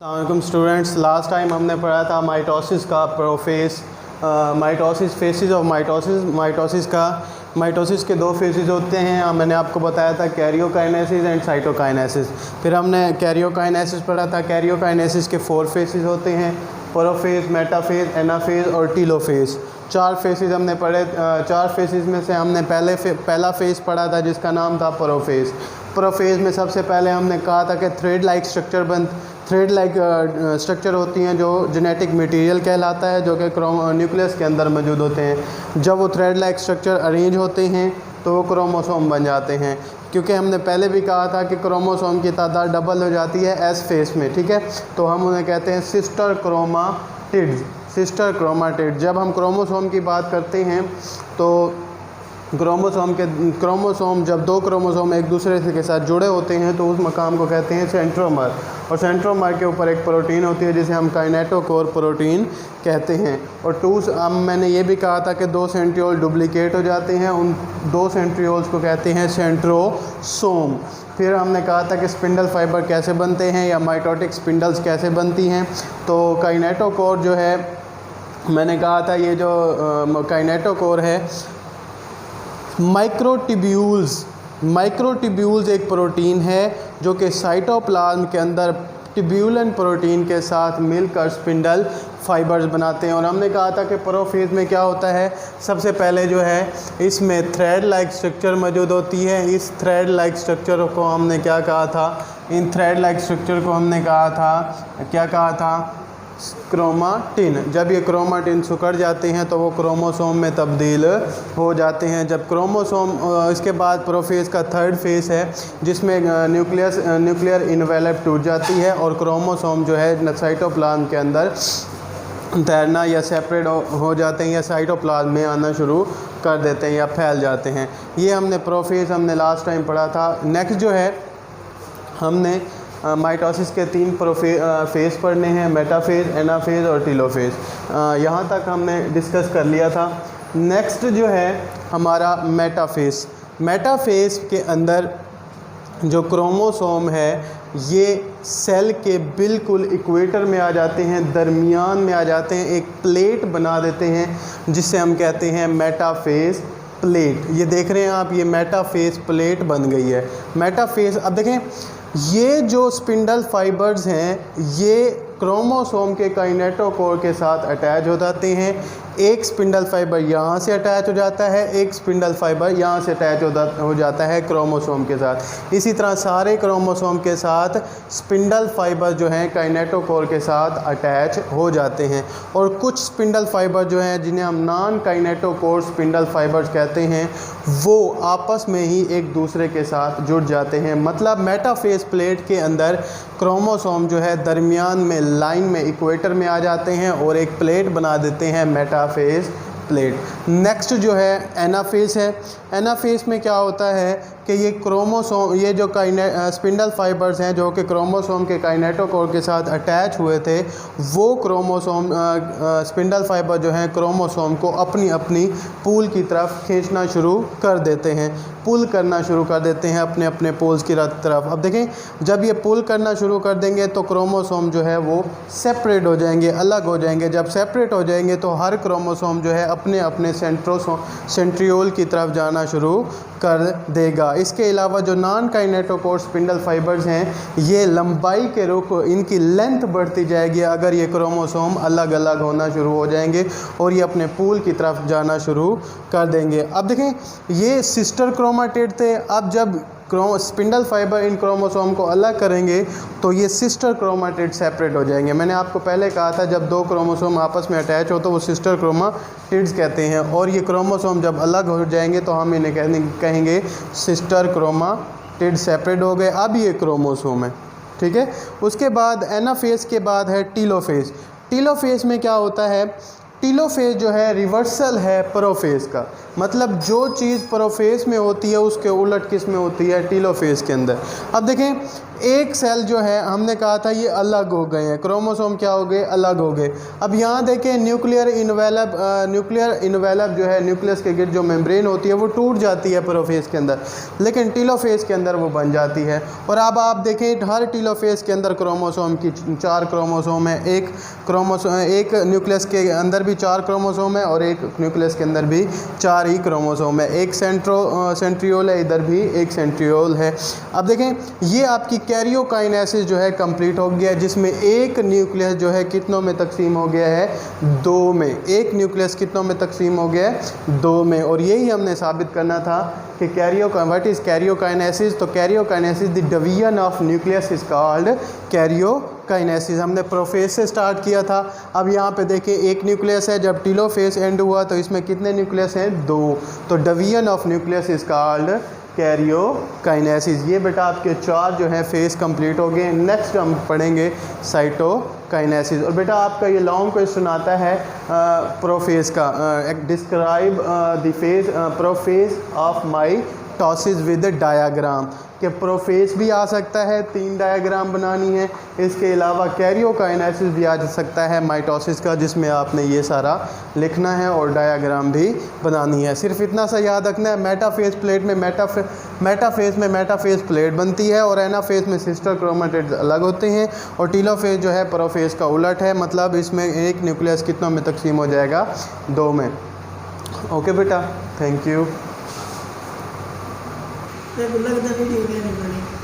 अस्सलाम students, last time हमने पढ़ा था माइटोसिस का prophase, mitosis, phases of mitosis के दो फेसेस होते हैं। मैंने आपको बताया था कैरियोकाइनेसिस एंड साइटोकाइनेसिस। फिर हमने कैरियोकाइनेसिस पढ़ा था। कैरियोकाइनेसिस के 4 फेसेस होते हैं, प्रोफेज, मेटाफेज, एनाफेज और टीलोफेज। 4 फेसेस हमने पढ़े। 4 फेसेस में से हमने पहला फेस पढ़ा था जिसका नाम था प्रोफेज। प्रोफेज में सबसे पहले हमने कहा था कि थ्रेड लाइक स्ट्रक्चर होती हैं जो जेनेटिक मटेरियल कहलाता है, जो कि न्यूक्लियस के अंदर मौजूद होते हैं। जब वो थ्रेड लाइक स्ट्रक्चर अरेंज होते हैं तो वो क्रोमोसोम बन जाते हैं। क्योंकि हमने पहले भी कहा था कि क्रोमोसोम की तादाद डबल हो जाती है एस फेस में, ठीक है। तो हम उन्हें कहते हैं सिस्टर क्रोमाटिड। जब हम क्रोमोसोम की बात करते हैं तो क्रोमोसोम जब 2 क्रोमोसोम एक दूसरे के साथ जुड़े होते हैं तो उस मकाम को कहते हैं सेंट्रोमर। और सेंट्रोमर के ऊपर एक प्रोटीन होती है जिसे हम काइनेटोकोर प्रोटीन कहते हैं। और मैंने ये भी कहा था कि 2 सेंट्रियोल डुप्लीकेट हो जाते हैं, उन 2 सेंट्रियोल्स को कहते हैं सेंट्रोसोम। फिर हमने कहा था कि स्पिंडल फाइबर कैसे बनते हैं या माइटोटिक स्पिंडल्स कैसे बनती हैं। तो काइनेटोकोर जो है, मैंने कहा था ये जो काइनेटोकोर है, माइक्रोट्यूब्यूल्स एक प्रोटीन है जो कि साइटोप्लाज्म के अंदर ट्यूब्यूलन प्रोटीन के साथ मिलकर स्पिंडल फाइबर्स बनाते हैं। और हमने कहा था कि प्रोफेज में क्या होता है, सबसे पहले जो है इसमें थ्रेड लाइक स्ट्रक्चर मौजूद होती है। इस थ्रेड लाइक स्ट्रक्चर को हमने क्या कहा था, इन थ्रेड लाइक स्ट्रक्चर को हमने कहा था क्रोमाटिन। जब ये क्रोमाटिन सिकुड़ जाते हैं तो वो क्रोमोसोम में तब्दील हो जाते हैं। जब क्रोमोसोम, इसके बाद प्रोफेज का 3rd फेस है जिसमें न्यूक्लियर इनवेलप टूट जाती है और क्रोमोसोम जो है साइटोप्लाज्म के अंदर तैरना या सेपरेट हो जाते हैं या साइटोप्लाज्म में आना शुरू कर देते हैं या फैल जाते हैं। ये हमने प्रोफेज लास्ट टाइम पढ़ा था। नेक्स्ट जो है हमने माइटोसिस के 3 फेस पढ़ने हैं, मेटाफेज, एनाफेज और टीलोफेज। यहाँ तक हमने डिस्कस कर लिया था। नेक्स्ट जो है हमारा मेटाफेज के अंदर जो क्रोमोसोम है ये सेल के बिल्कुल इक्वेटर में आ जाते हैं, दरमियान में आ जाते हैं, एक प्लेट बना देते हैं जिससे हम कहते हैं मेटाफेज प्लेट। ये देख रहे हैं आप, ये मेटाफेज प्लेट बन गई है। मेटाफेज, अब देखें ये जो स्पिंडल फाइबर्स हैं ये क्रोमोसोम के काइनेटोकोर के साथ अटैच हो जाते हैं। एक स्पिंडल फाइबर यहाँ से अटैच हो जाता है, एक स्पिंडल फाइबर यहाँ से अटैच हो जाता है क्रोमोसोम के साथ। इसी तरह सारे क्रोमोसोम के साथ स्पिंडल फाइबर जो हैं काइनेटोकोर के साथ अटैच हो जाते हैं। और कुछ स्पिंडल फाइबर जो हैं जिन्हें हम नॉन काइनेटोकोर स्पिंडल फाइबर्स कहते हैं वो आपस में ही एक दूसरे के साथ जुड़ जाते हैं। मतलब मेटाफेज प्लेट के अंदर क्रोमोसोम जो है दरमियान में लाइन में इक्वेटर में आ जाते हैं और एक प्लेट बना देते हैं मेटाफेज प्लेट। नेक्स्ट जो है एनाफेज है। एनाफेज में क्या होता है कि ये क्रोमोसोम, ये जो स्पिंडल फाइबर्स हैं जो कि क्रोमोसोम के काइनेटोकोर के साथ अटैच हुए थे, वो क्रोमोसोम स्पिंडल फाइबर जो हैं क्रोमोसोम को अपनी अपनी पूल की तरफ खींचना शुरू कर देते हैं, पुल करना शुरू कर देते हैं अपने अपने पोल्स की तरफ। अब देखें जब ये पुल करना शुरू कर देंगे तो क्रोमोसोम जो है वो सेपरेट हो जाएंगे, अलग हो जाएंगे। जब सेपरेट हो जाएंगे तो हर क्रोमोसोम जो है अपने अपने सेंट्रियोल की तरफ जाना शुरू कर देगा। इसके अलावा जो नॉन काइनेटोकोर स्पिंडल फाइबर्स हैं ये लंबाई के रुख, इनकी लेंथ बढ़ती जाएगी अगर ये क्रोमोसोम अलग अलग होना शुरू हो जाएंगे और ये अपने पूल की तरफ जाना शुरू कर देंगे। अब देखें ये सिस्टर क्रोमाटिड थे। अब जब स्पिंडल फाइबर इन क्रोमोसोम को अलग करेंगे तो ये सिस्टर क्रोमाटिड सेपरेट हो जाएंगे। मैंने आपको पहले कहा था जब 2 क्रोमोसोम आपस में अटैच हो तो वो सिस्टर क्रोमाटिड्स कहते हैं, और ये क्रोमोसोम जब अलग हो जाएंगे तो हम इन्हें कहेंगे सिस्टर क्रोमाटिड। सेपरेट हो गए, अब ये क्रोमोसोम है, ठीक है। उसके बाद एनाफेज के बाद है टीलोफेज। टीलोफेज में क्या होता है, टीलोफेज जो है रिवर्सल है प्रोफेज का। मतलब जो चीज़ प्रोफेज में होती है उसके उलट किस में होती है, टेलोफेज के अंदर। अब देखें एक सेल जो है हमने कहा था ये अलग हो गए हैं, क्रोमोसोम क्या हो गए, अलग हो गए। अब यहाँ देखें न्यूक्लियर इन्वेलप जो है न्यूक्लियस के गिर्द जो मेम्ब्रेन होती है वो टूट जाती है प्रोफेज के अंदर, लेकिन टेलोफेज के अंदर वो बन जाती है। और अब आप देखें हर टेलोफेज के अंदर क्रोमोसोम की 4 क्रोमोसोम है, एक न्यूक्लियस के अंदर भी 4 क्रोमोसोम है और एक न्यूक्लियस के अंदर भी 4 ही क्रोमोसोम है। एक सेंट्रियोल है, इधर भी एक सेंट्रियोल है। अब देखें ये आपकी कैरियोकाइनेसिस जो है कंप्लीट हो गया है, जिसमें एक न्यूक्लियस जो है कितनों में तकसीम हो गया है, 2 में। एक न्यूक्लियस कितनों में तकसीम हो गया है, 2 में। और यही हमने साबित करना था कि व्हाट इज़ कैरियोकाइनेसिस। तो karyokinesis the division of nucleus is called karyokinesis. हमने प्रोफेज से स्टार्ट किया था। अब यहाँ पे देखिए एक न्यूक्लियस है, जब टेलोफेज एंड हुआ तो इसमें कितने न्यूक्लियस हैं, 2। तो division of nucleus is called karyokinesis. ये बेटा आपके 4 जो है फेज कंप्लीट हो गए। नेक्स्ट हम पढ़ेंगे साइटोकाइनेसिस। और बेटा आपका ये लॉन्ग क्वेश्चन आता है प्रोफेज का, describe the phase prophase of mitosis with diagram. कि प्रोफेज भी आ सकता है, 3 डायग्राम बनानी है। इसके अलावा कैरियोकाइनेसिस भी आ सकता है माइटोसिस का, जिसमें आपने ये सारा लिखना है और डायग्राम भी बनानी है। सिर्फ इतना सा याद रखना है, मेटाफेज प्लेट में मेटाफेज प्लेट बनती है और एनाफेज में सिस्टर क्रोमेटिड्स अलग होते हैं। और टेलोफेज जो है प्रोफेज का उलट है, मतलब इसमें एक न्यूक्लियस कितनों में तकसीम हो जाएगा, 2 में। ओके बेटा, थैंक यू। लगता नहीं